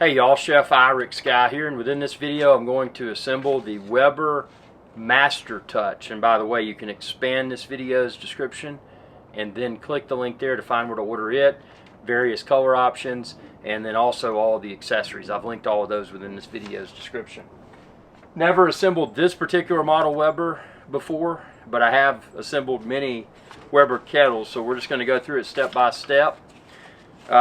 Hey y'all, Chef IrixGuy here, and within this video I'm going to assemble the Weber Master Touch. And by the way, you can expand this video's description and then click the link there to find where to order it, various color options, and then also all the accessories. I've linked all of those within this video's description. Never assembled this particular model Weber before, but I have assembled many Weber kettles, so we're just going to go through it step by step.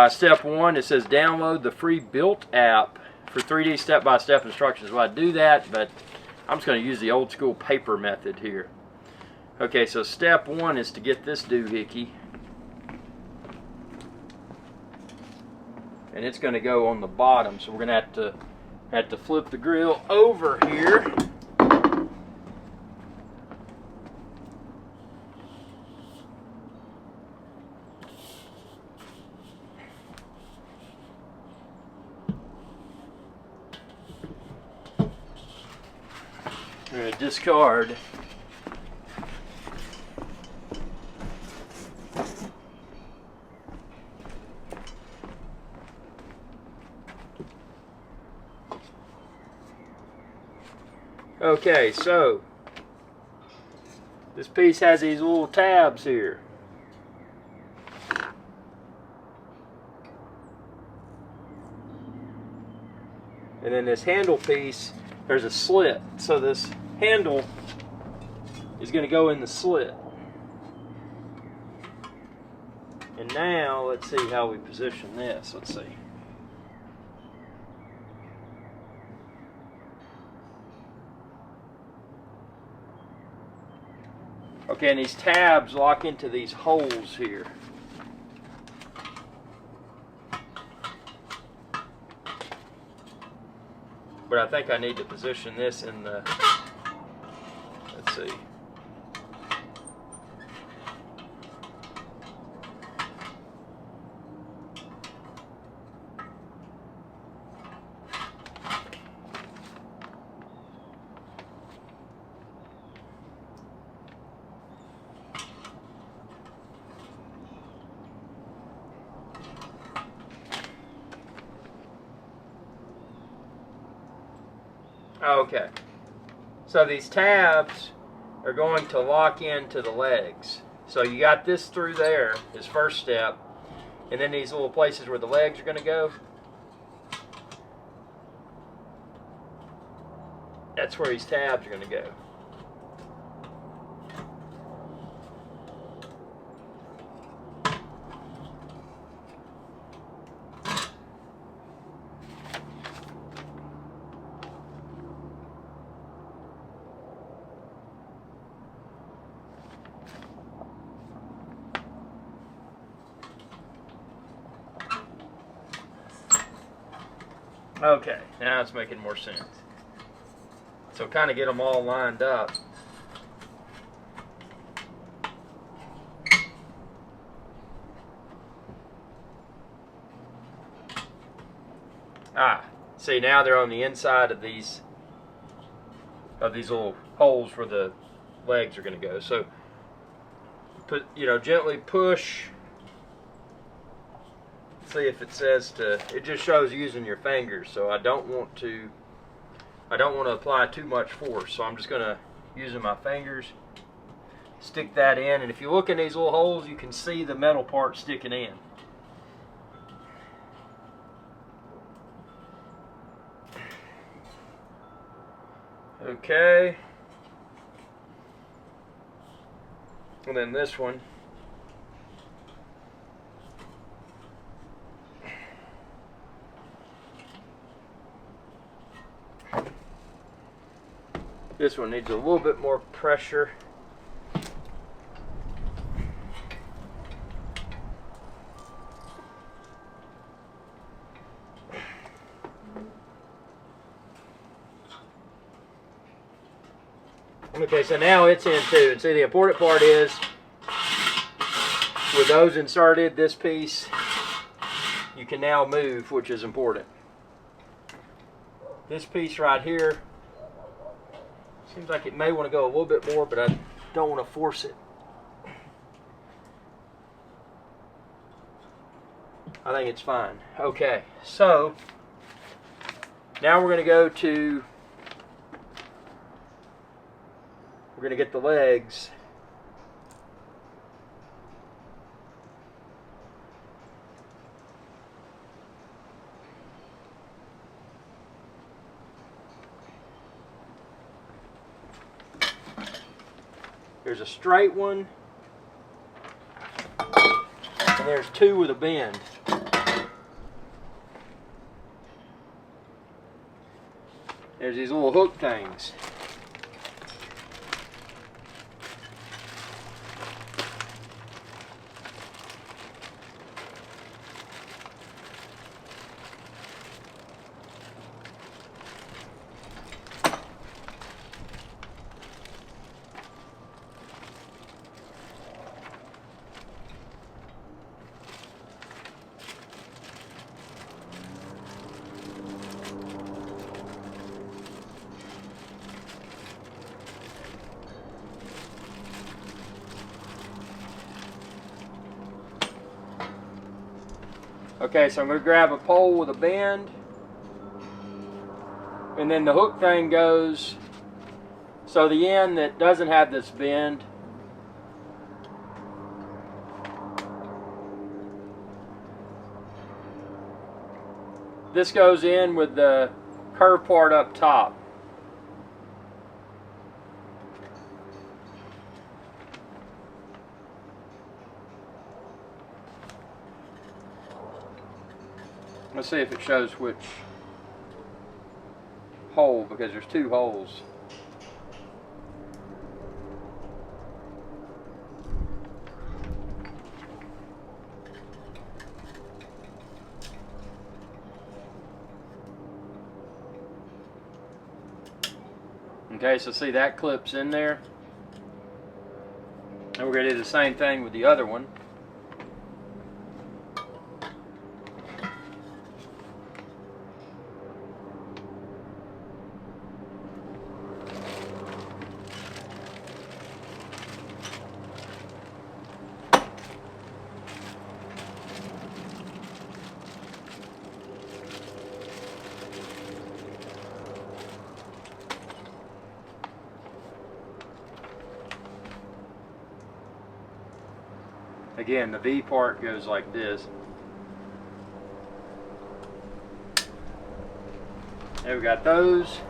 Step 1, it says download the free built app for 3D step-by-step instructions. Well, I do that, but I'm just going to use the old school paper method here. Okay, so step 1 is to get this doohickey. And it's going to go on the bottom, so we're going to have to flip the grill over here. We're going to discard okay, so this piece has these little tabs here. And then this handle piece, there's a slit, so this handle is going to go in the slit. And now let's see how we position this. Let's see. Okay, and these tabs lock into these holes here. But I think I need to position this in the, let's see. Okay, so these tabs are going to lock into the legs. So you got this through there, this first step, and then these little places where the legs are going to go. That's where these tabs are going to go. Okay, now it's making more sense. So kind of get them all lined up. See, now they're on the inside of these little holes where the legs are going to go. So gently push. See if it says to, it just shows using your fingers, so I don't want to apply too much force, so I'm just going to, using my fingers, stick that in, and if you look in these little holes you can see the metal part sticking in. Okay, and then this one. This one needs a little bit more pressure. Okay, so now it's in too. And see, the important part is, with those inserted, this piece, you can now move, which is important. This piece right here, seems like it may want to go a little bit more, but I don't want to force it. I think it's fine. Okay, so Now we're going to get the legs. There's a straight one, and there's two with a bend. There's these little hook things. Okay, so I'm going to grab a pole with a bend, and then the hook thing goes, so the end that doesn't have this bend, this goes in with the curved part up top. Let's see if it shows which hole, because there's two holes. Okay, so see that clips in there. And we're going to do the same thing with the other one. Again, the V part goes like this. There we got those.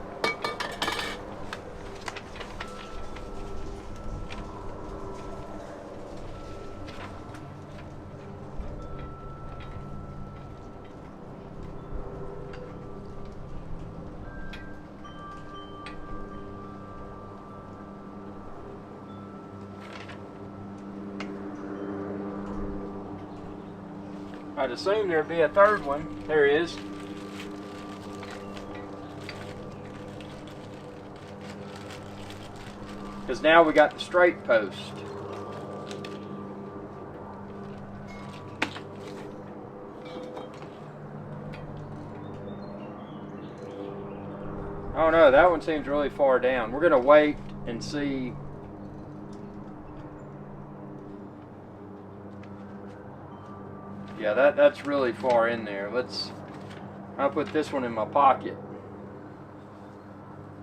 I'd assume there'd be a third one. There is. Because now we got the straight post. Oh no, that one seems really far down. We're going to wait and see. Yeah, that's really far in there. I'll put this one in my pocket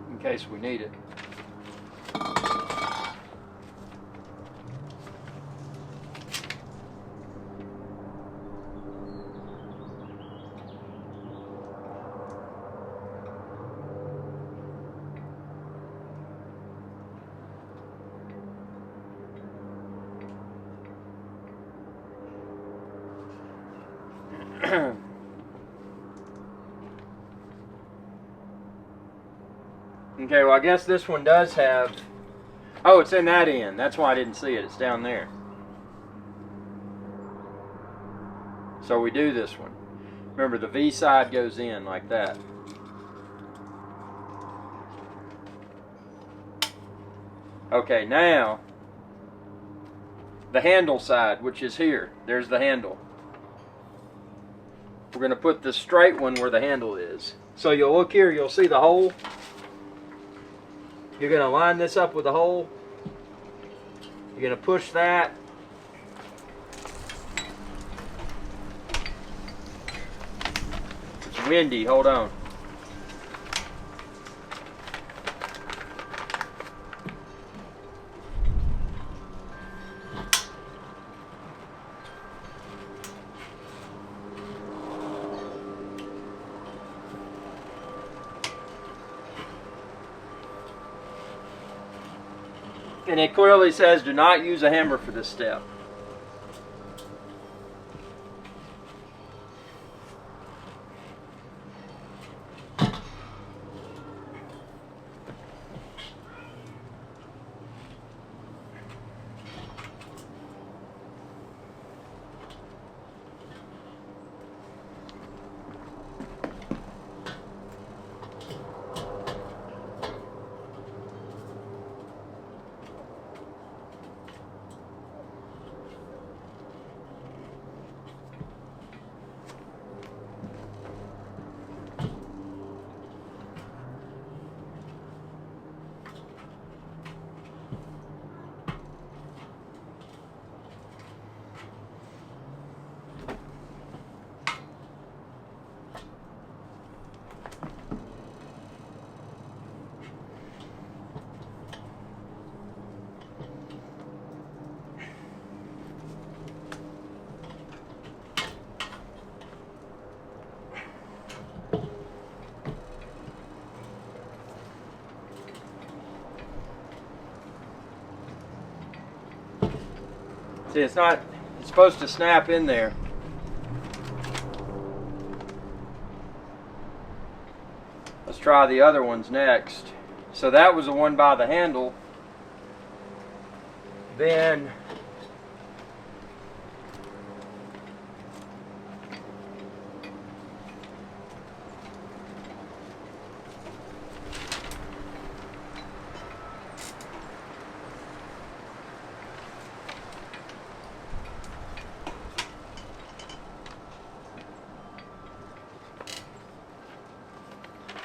in case we need it. Okay, well I guess this one does have, oh, it's in that end. That's why I didn't see it. It's down there. So we do this one. Remember, the V side goes in like that. Okay, now the handle side, which is here. There's the handle. We're going to put the straight one where the handle is. So you'll look here, you'll see the hole. You're going to line this up with the hole. You're going to push that. It's windy, hold on. And it clearly says do not use a hammer for this step. See, it's supposed to snap in there. Let's try the other ones next. So that was the one by the handle. Then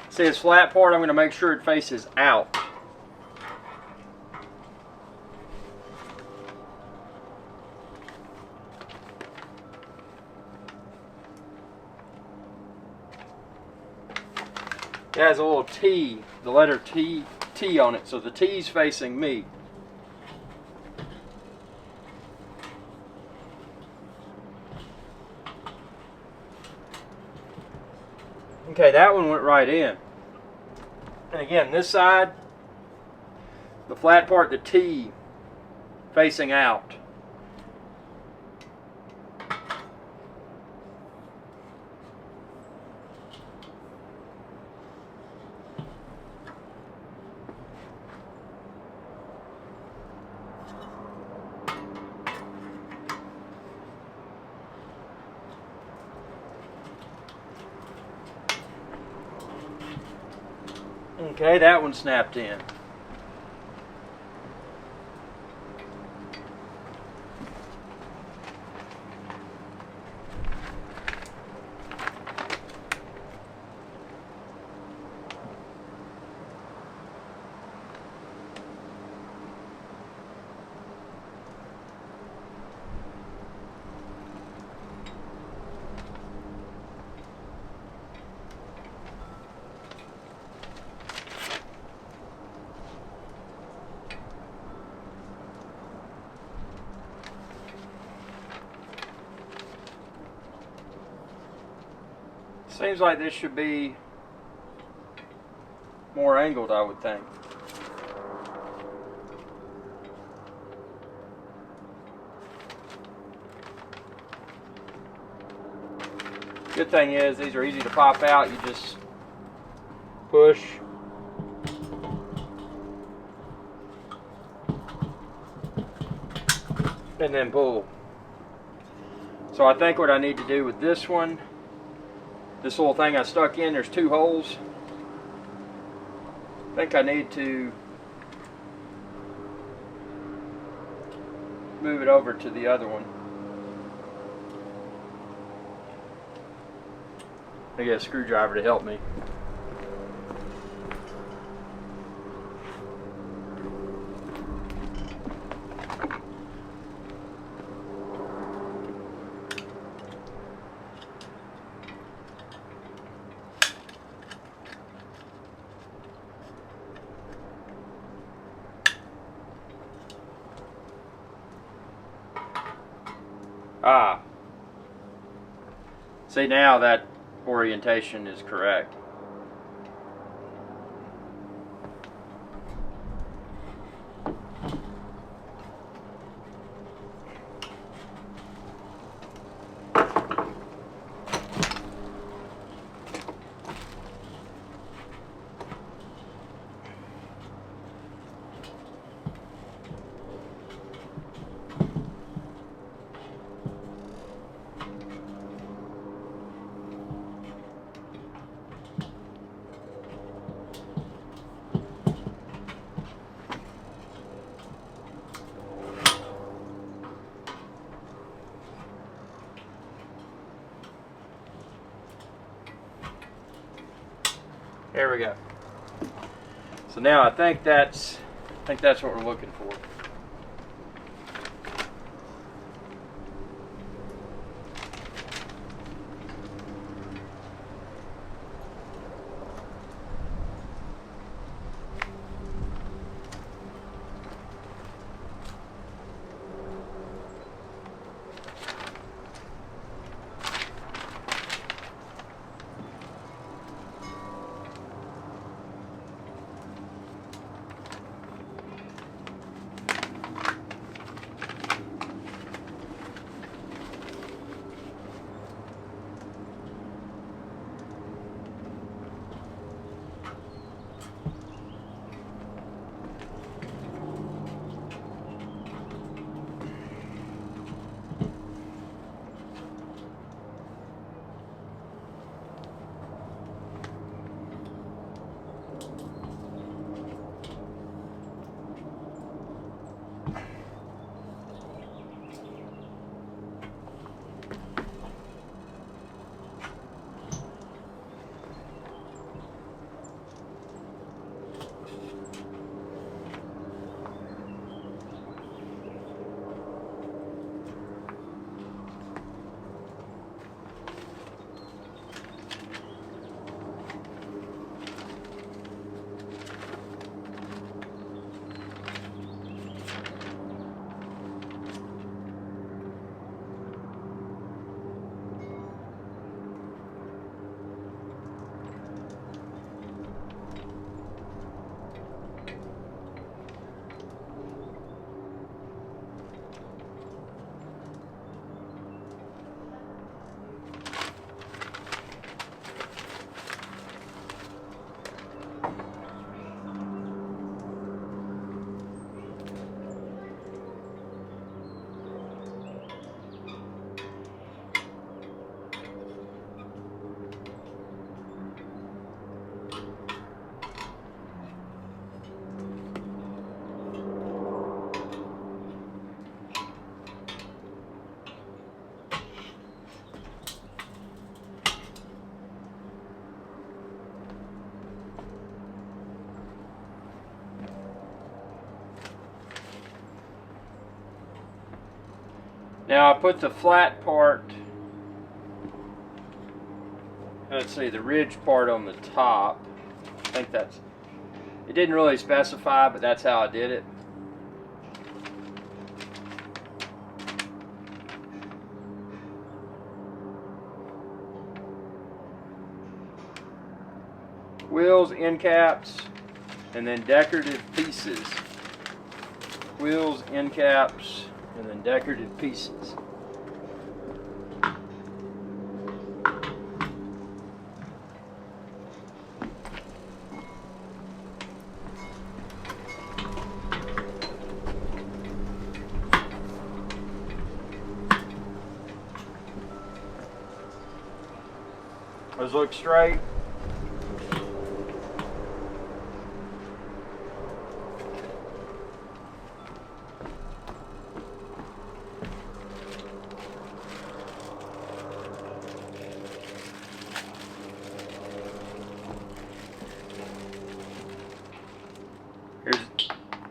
see this flat part, I'm going to make sure it faces out. It has a little T, the letter T on it, so the T's facing me. Okay, that one went right in. And again, this side, the flat part, the T facing out. Okay, that one snapped in. Seems like this should be more angled, I would think. Good thing is these are easy to pop out. You just push. And then pull. So I think what I need to do with this one, this little thing I stuck in, there's two holes. I think I need to move it over to the other one. I get a screwdriver to help me. Ah, see, now that orientation is correct. There we go. So now I think that's what we're looking for. Now I put the flat part, let's see, the ridge part on the top. I think that's, it didn't really specify, but that's how I did it. Wheels, end caps, and then decorative pieces. Wheels, end caps, and then decorative pieces. Those look straight. Here's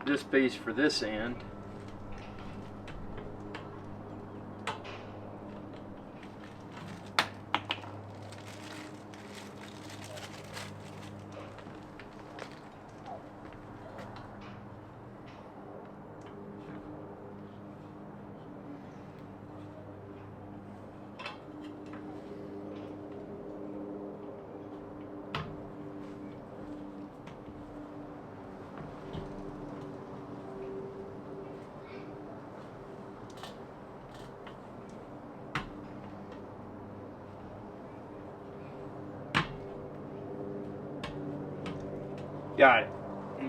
this piece for this end. Got it.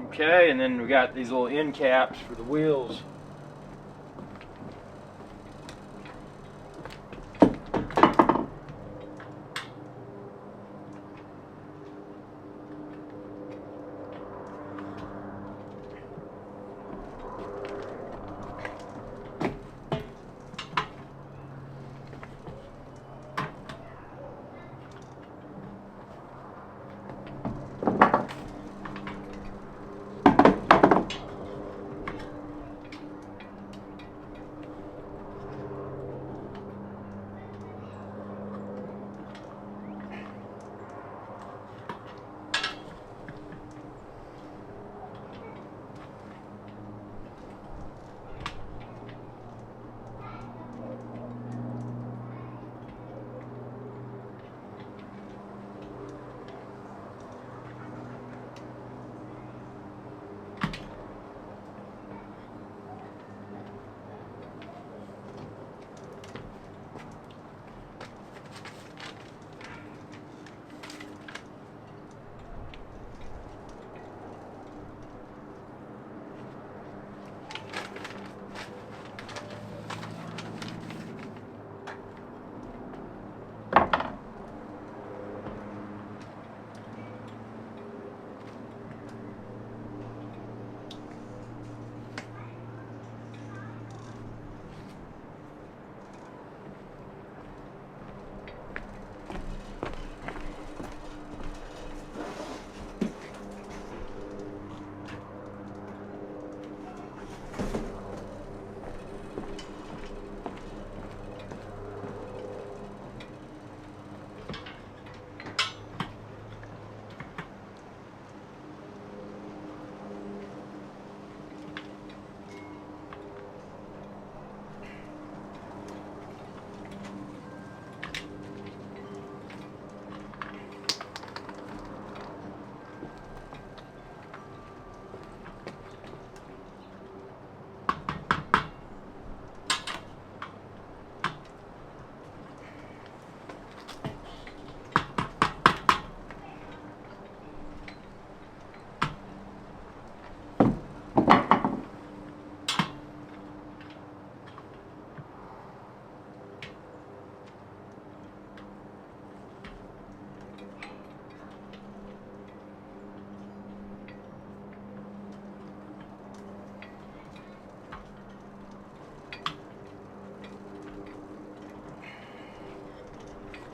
Okay, and then we got these little end caps for the wheels.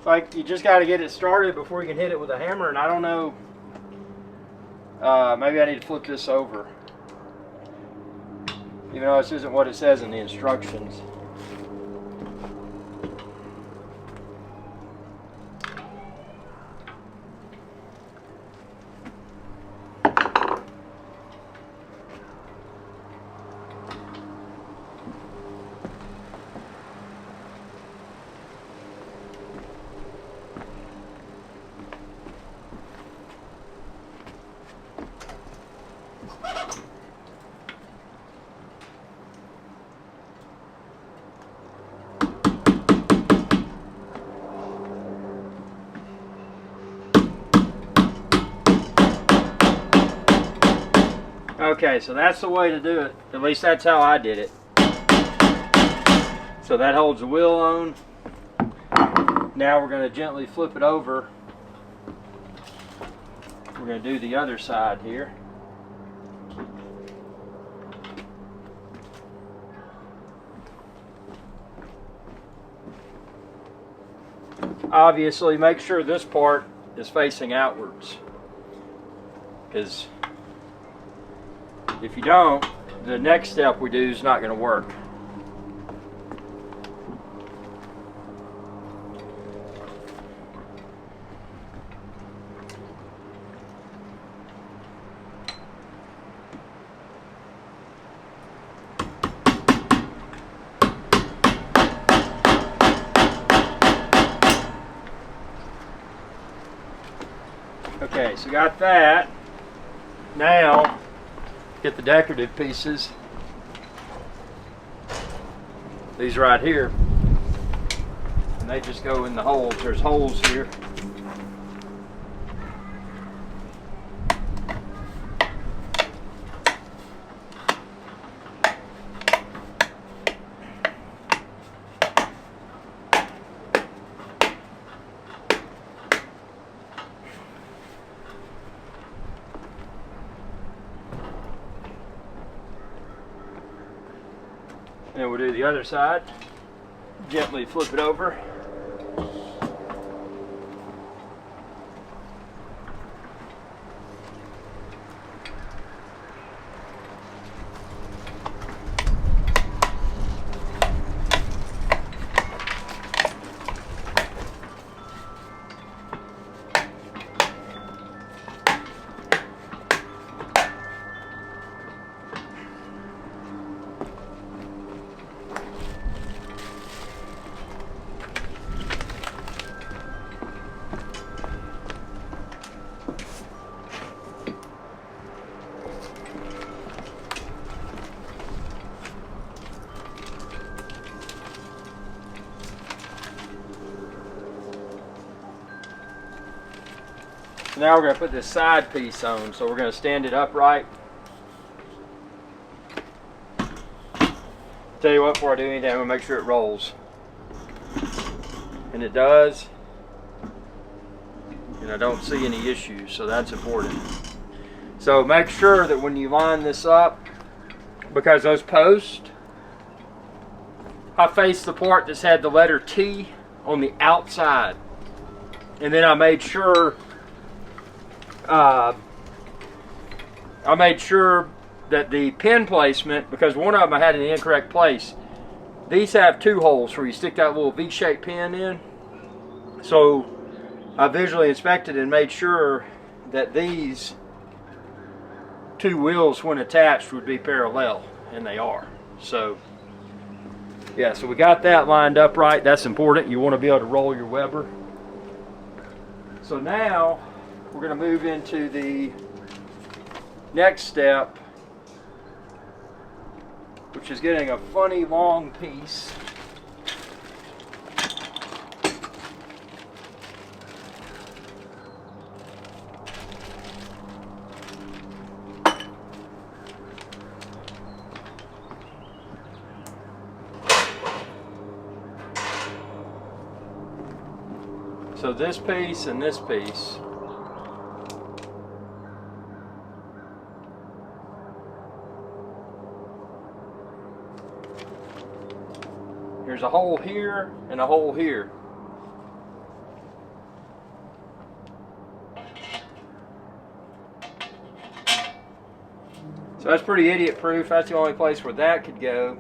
It's like you just got to get it started before you can hit it with a hammer, and I don't know. Maybe I need to flip this over. Even though this isn't what it says in the instructions. Okay, so that's the way to do it. At least that's how I did it. So that holds the wheel on. Now we're going to gently flip it over. We're going to do the other side here. Obviously, make sure this part is facing outwards, because if you don't, the next step we do is not going to work. Okay, so got that. Now, get the decorative pieces. These right here. And they just go in the holes. There's holes here. And then we'll do the other side. Gently flip it over. Now we're going to put this side piece on, so we're going to stand it upright. Tell you what, before I do anything, I'm going to make sure it rolls. And it does. And I don't see any issues, so that's important. So make sure that when you line this up, because those posts, I faced the part that's had the letter T on the outside. And then I made sure that the pin placement, because one of them I had in the incorrect place, these have two holes where you stick that little V-shaped pin in. So I visually inspected and made sure that these two wheels, when attached, would be parallel, and they are. So yeah, so we got that lined up right. That's important. You want to be able to roll your Weber. So now we're going to move into the next step, which is getting a funny long piece. So this piece and this piece. There's a hole here and a hole here. So that's pretty idiot proof. That's the only place where that could go.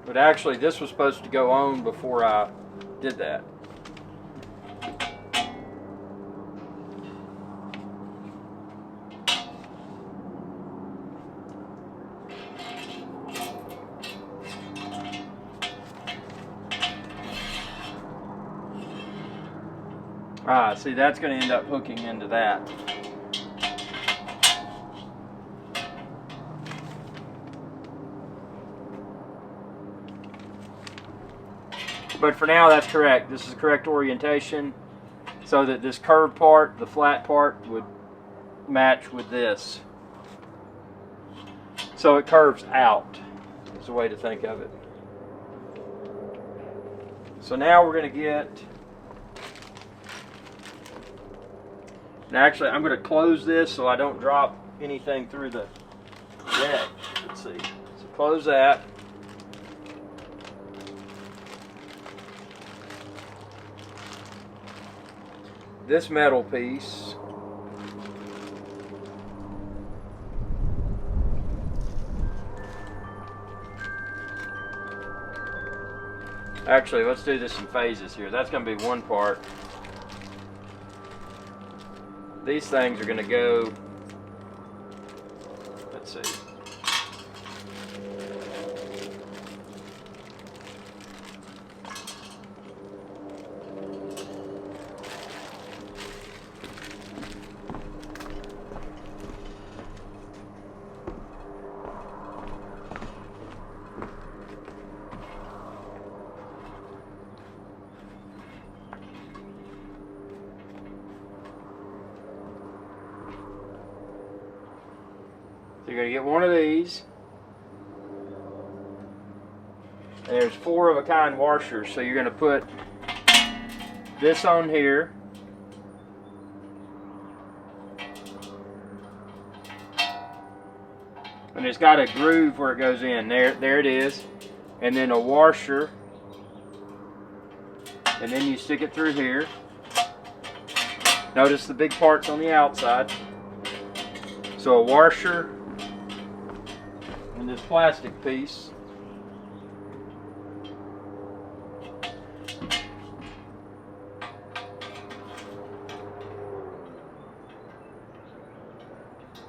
But actually, this was supposed to go on before I did that. Ah, see, that's going to end up hooking into that. But for now, that's correct. This is the correct orientation, so that this curved part, the flat part, would match with this. So it curves out, is the way to think of it. So now we're going to get... And actually, I'm going to close this so I don't drop anything through the deck. Let's see. So close that. This metal piece. Actually, let's do this in phases here. That's going to be one part. These things are going to go, let's see. You're going to get one of these. And there's 4 of a kind washers, so you're going to put this on here. And it's got a groove where it goes in. There it is. And then a washer. And then you stick it through here. Notice the big part's on the outside. So a washer. And this plastic piece.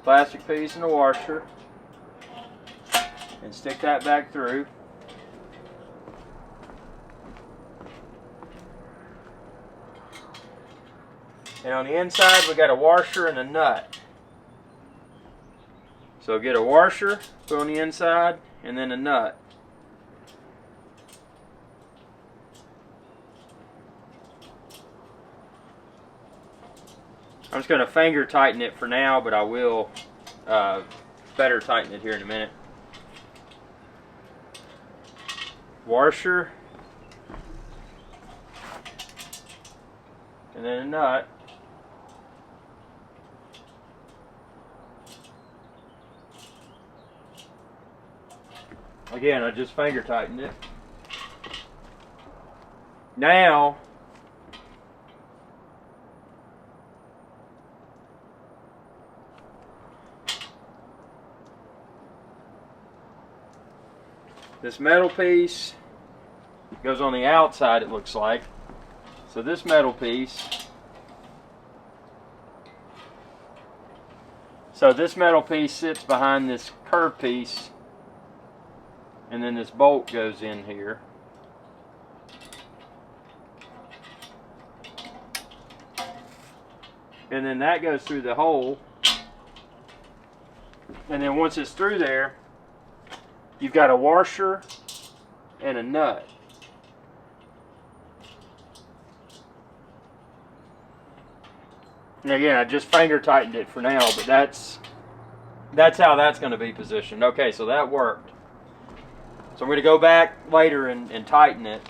Plastic piece and a washer. And stick that back through. And on the inside we got a washer and a nut. So get a washer, put on the inside, and then a nut. I'm just going to finger tighten it for now, but I will better tighten it here in a minute. Washer, and then a nut. Again, I just finger tightened it. Now, this metal piece goes on the outside, it looks like. So this metal piece, sits behind this curved piece. And then this bolt goes in here. And then that goes through the hole. And then once it's through there, you've got a washer and a nut. And again, I just finger tightened it for now, but that's how that's going to be positioned. Okay, so that worked. So I'm going to go back later and tighten it.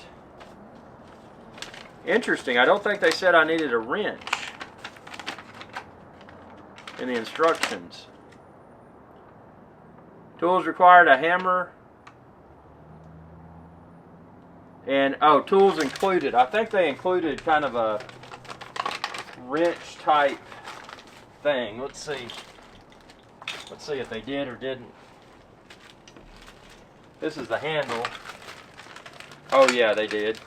Interesting, I don't think they said I needed a wrench in the instructions. Tools required: a hammer And oh, tools included. I think they included kind of a wrench type thing. Let's see. Let's see if they did or didn't. This is the handle. Oh yeah, they did.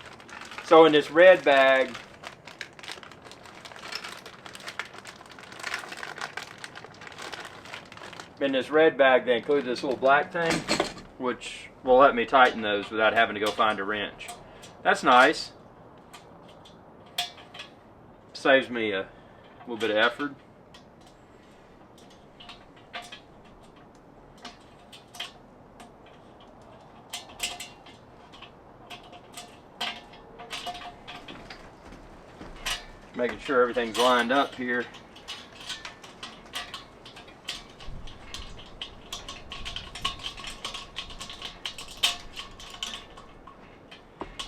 So in this red bag, they included this little black thing, which will let me tighten those without having to go find a wrench. That's nice. Saves me a little bit of effort. Making sure everything's lined up here.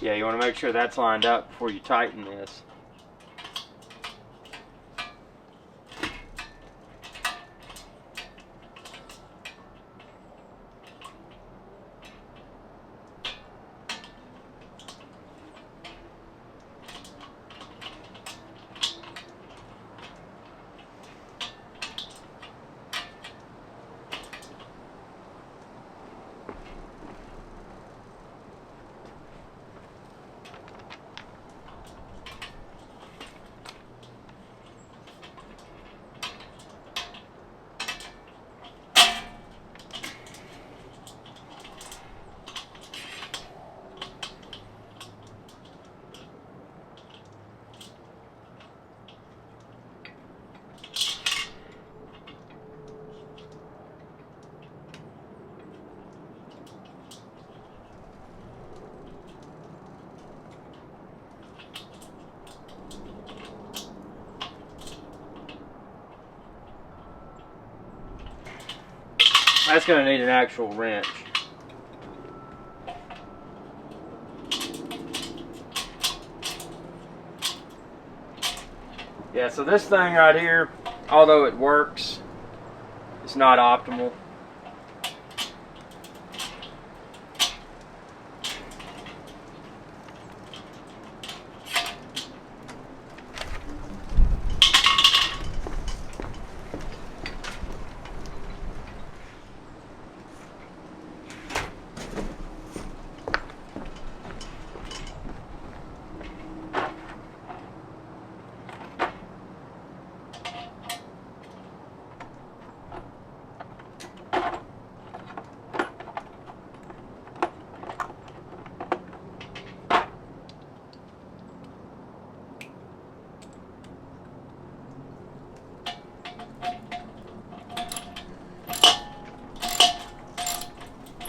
Yeah, you want to make sure that's lined up before you tighten this. That's going to need an actual wrench. Yeah, so this thing right here, although it works, it's not optimal.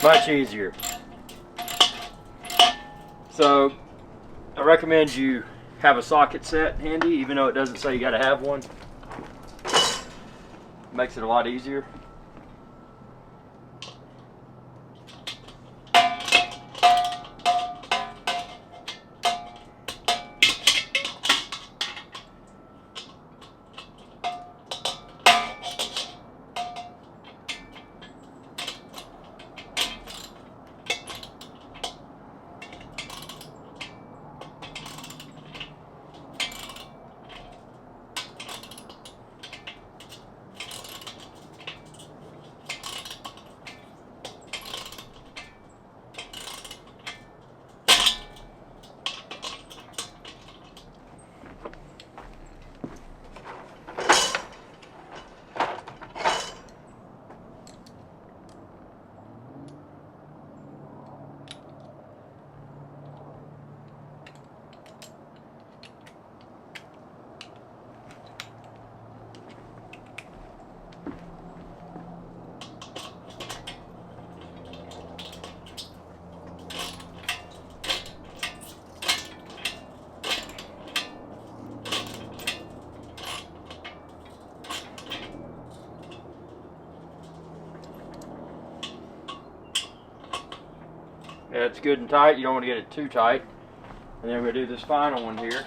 Much easier. So I recommend you have a socket set handy, even though it doesn't say you got to have one. Makes it a lot easier. Yeah, it's good and tight. You don't want to get it too tight. And then we're going to do this final one here.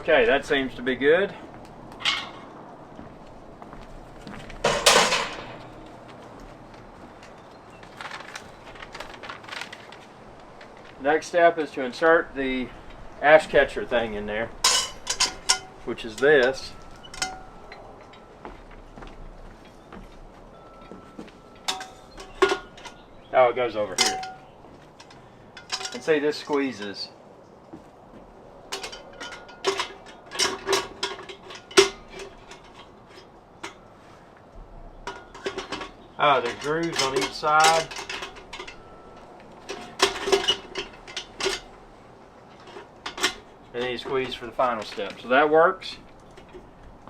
Okay, that seems to be good. Next step is to insert the ash catcher thing in there, which is this. Oh, it goes over here. And see, this squeezes. Oh, there's grooves on each side. And then you squeeze for the final step. So that works.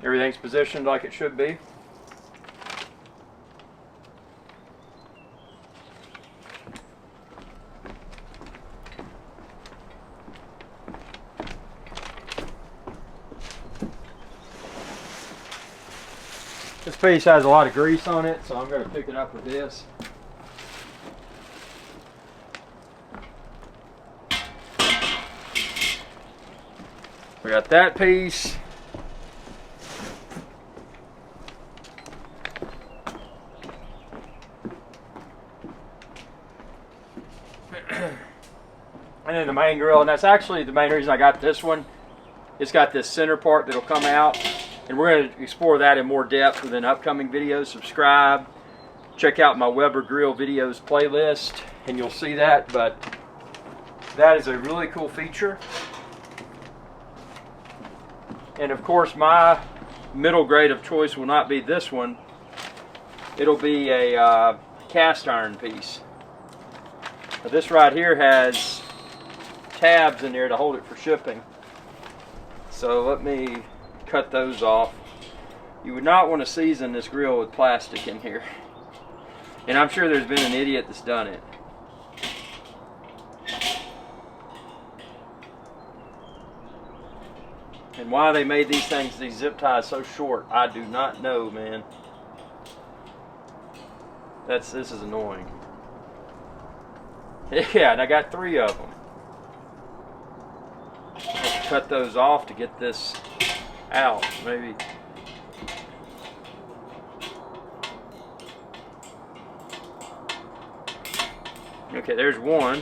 Everything's positioned like it should be. This piece has a lot of grease on it, so I'm going to pick it up with this. We got that piece. And then the main grill, and that's actually the main reason I got this one. It's got this center part that'll come out, and we're going to explore that in more depth within upcoming videos. Subscribe, check out my Weber Grill videos playlist, and you'll see that. But that is a really cool feature. And of course, my middle grade of choice will not be this one. It'll be a cast iron piece. Now, this right here has tabs in there to hold it for shipping. So let me cut those off. You would not want to season this grill with plastic in here. And I'm sure there's been an idiot that's done it. And why they made these things, these zip ties, so short, I do not know, man. This is annoying. Yeah, and I got 3 of them. Let's cut those off to get this out, maybe. Okay, there's one.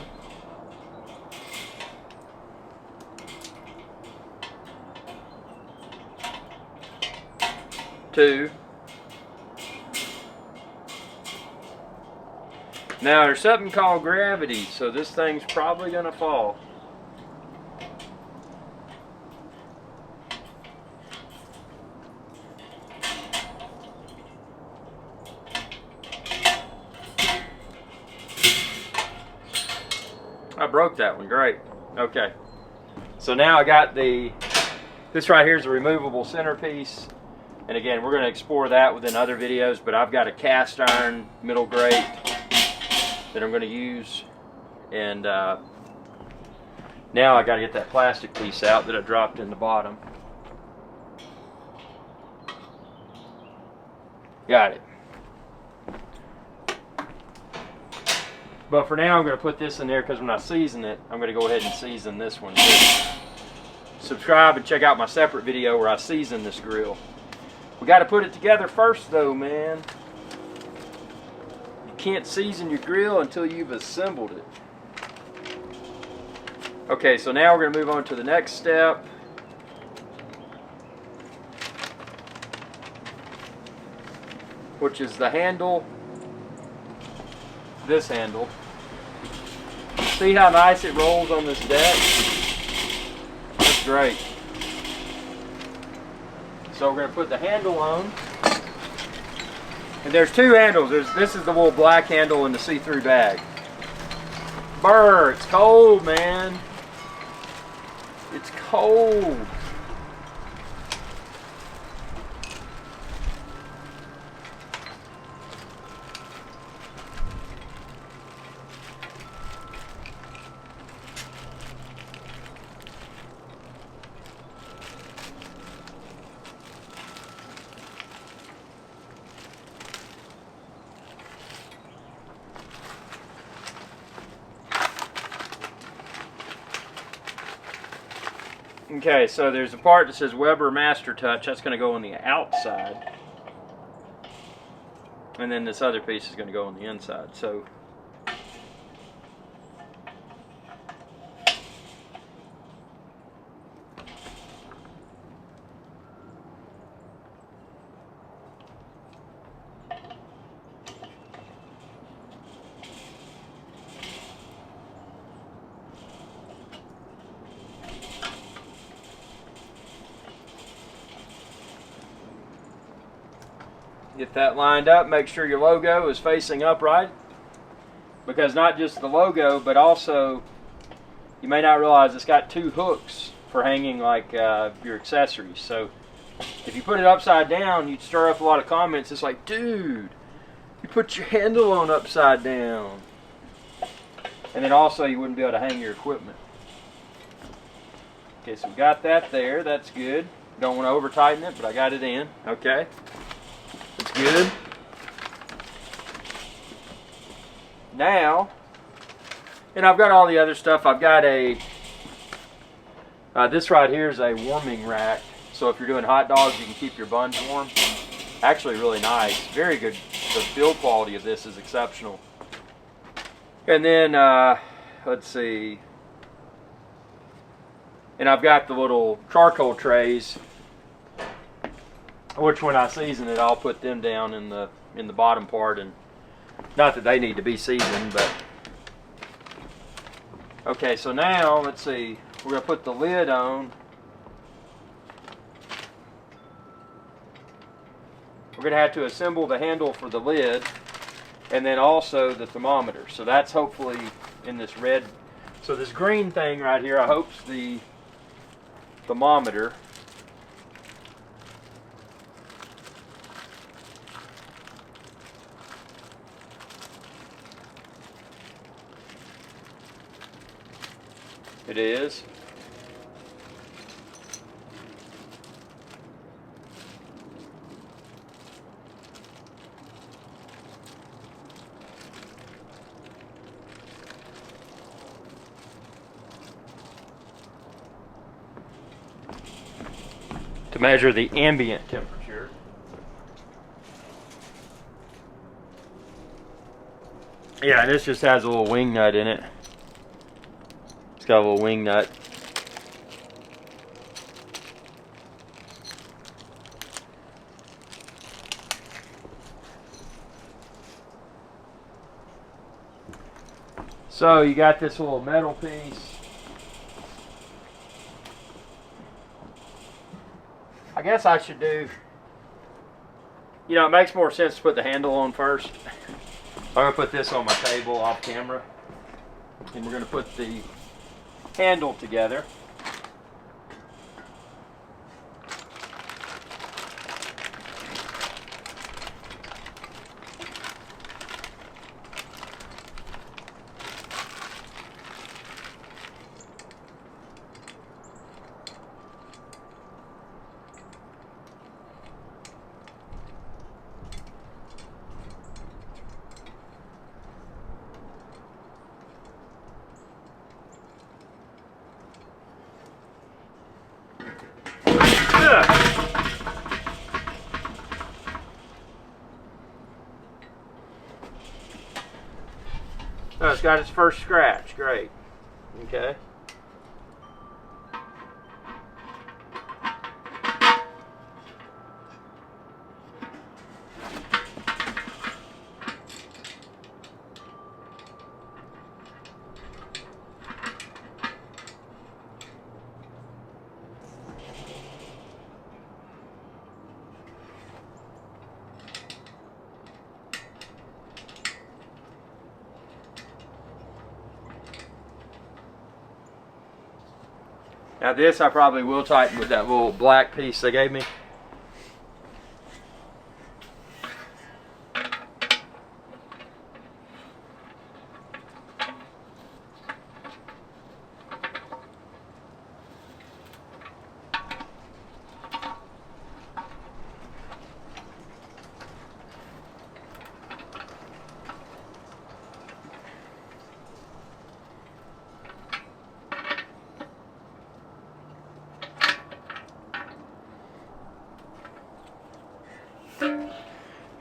Two. Now there's something called gravity, so this thing's probably gonna fall. I broke that one, great. Okay. So now I got this right here is a removable centerpiece. And again, we're going to explore that within other videos, but I've got a cast iron middle grate that I'm going to use. And now I got to get that plastic piece out that I dropped in the bottom. Got it. But for now, I'm going to put this in there because when I season it, I'm going to go ahead and season this one too. Subscribe and check out my separate video where I season this grill. We got to put it together first though, man. You can't season your grill until you've assembled it. Okay, so now we're going to move on to the next step. Which is the handle. This handle. See how nice it rolls on this deck? That's great. So we're going to put the handle on. And there's 2 handles. This is the little black handle in the see-through bag. Brr, it's cold, man. It's cold. Okay, so there's a part that says Weber Master Touch. That's going to go on the outside. And then this other piece is going to go on the inside. So get that lined up. Make sure your logo is facing upright, because not just the logo, but also you may not realize it's got two hooks for hanging like your accessories. So if you put it upside down, you'd stir up a lot of comments. It's like, dude, you put your handle on upside down. And then also you wouldn't be able to hang your equipment. Okay, so we got that there. That's good. Don't want to over tighten it, but I got it in. Okay. That's good. Now, and I've got all the other stuff. I've got a, this right here is a warming rack. So if you're doing hot dogs, you can keep your buns warm. Actually really nice. Very good. The build quality of this is exceptional. And then, let's see. And I've got the little charcoal trays, which when I season it, I'll put them down in the bottom part. And not that they need to be seasoned, but okay. So now let's see. We're gonna put the lid on. We're gonna have to assemble the handle for the lid, and then also the thermometer. So that's hopefully in this red. So this green thing right here, I hope's the thermometer. It is. To measure the ambient temperature. Yeah, this just has a little wing nut in it. It's got a little wing nut. So you got this little metal piece. I guess I should do, you know, it makes more sense to put the handle on first. I'm going to put this on my table off camera, and we're going to put the handle together. Oh, it's got its first scratch. Great. Okay. Now this I probably will tighten with that little black piece they gave me.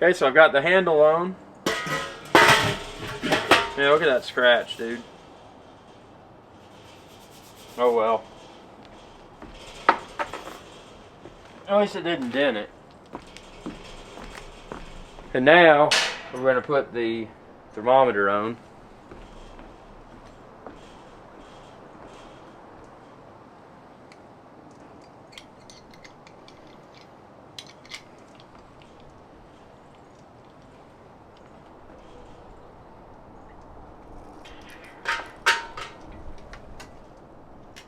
Okay, so I've got the handle on. Yeah, look at that scratch, dude. Oh well. At least it didn't dent it. And now we're going to put the thermometer on.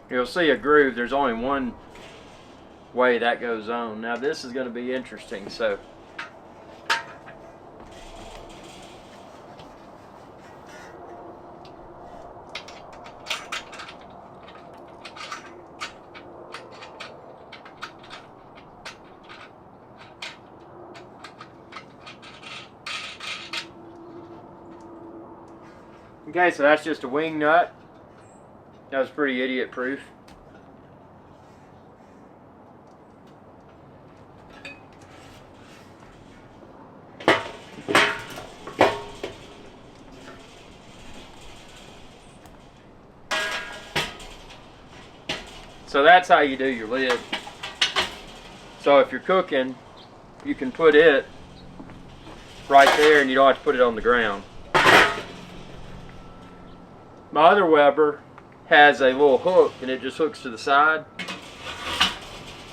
You'll see a groove. There's only one way that goes on. Now this is going to be interesting. So okay, so that's just a wing nut. That was pretty idiot proof. So that's how you do your lid. So if you're cooking, you can put it right there and you don't have to put it on the ground. My other Weber has a little hook and it just hooks to the side.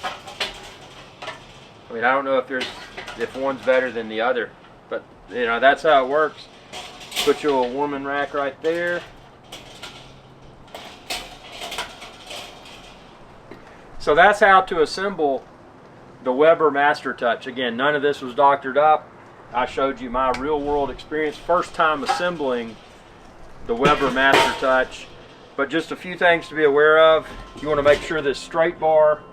I mean, I don't know if one's better than the other, but you know, that's how it works. Put your little warming rack right there. So that's how to assemble the Weber Master Touch. Again, none of this was doctored up. I showed you my real world experience, first time assembling the Weber Master Touch. But just a few things to be aware of. You want to make sure this straight bar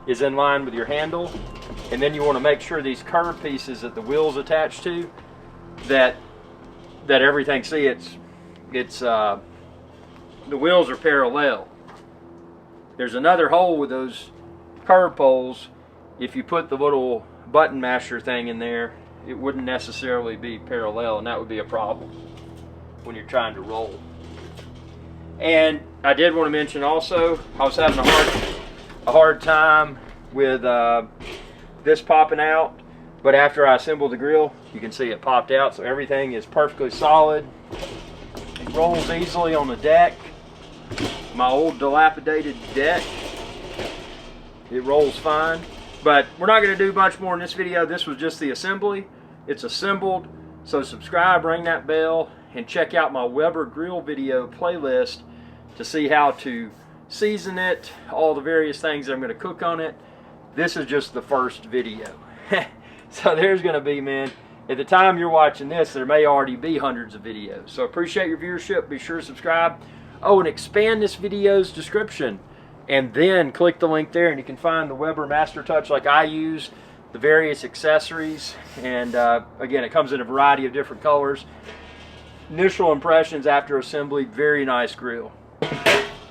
is in line with your handle, and then you want to make sure these curved pieces that the wheel's attached to, that everything, see, the wheels are parallel. There's another hole with those curved poles. If you put the little button masher thing in there, it wouldn't necessarily be parallel, and that would be a problem when you're trying to roll. And I did want to mention also, I was having a hard time with this popping out, but after I assembled the grill, you can see it popped out, so everything is perfectly solid. It rolls easily on the deck. My old dilapidated deck, it rolls fine. But we're not going to do much more in this video. This was just the assembly. It's assembled, so subscribe, ring that bell, and check out my Weber grill video playlist to see how to season it, all the various things I'm going to cook on it. This is just the first video. So there's going to be, man, at the time you're watching this, there may already be hundreds of videos. So appreciate your viewership. Be sure to subscribe. Oh, and expand this video's description, and then click the link there and you can find the Weber Master Touch like I use, the various accessories, and again, it comes in a variety of different colors. Initial impressions after assembly, very nice grill.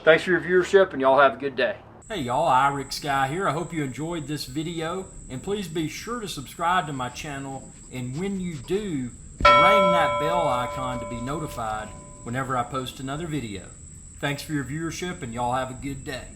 Thanks for your viewership, and y'all have a good day. Hey y'all, IrixGuy here. I hope you enjoyed this video, and please be sure to subscribe to my channel, and when you do, ring that bell icon to be notified whenever I post another video. Thanks for your viewership, and y'all have a good day.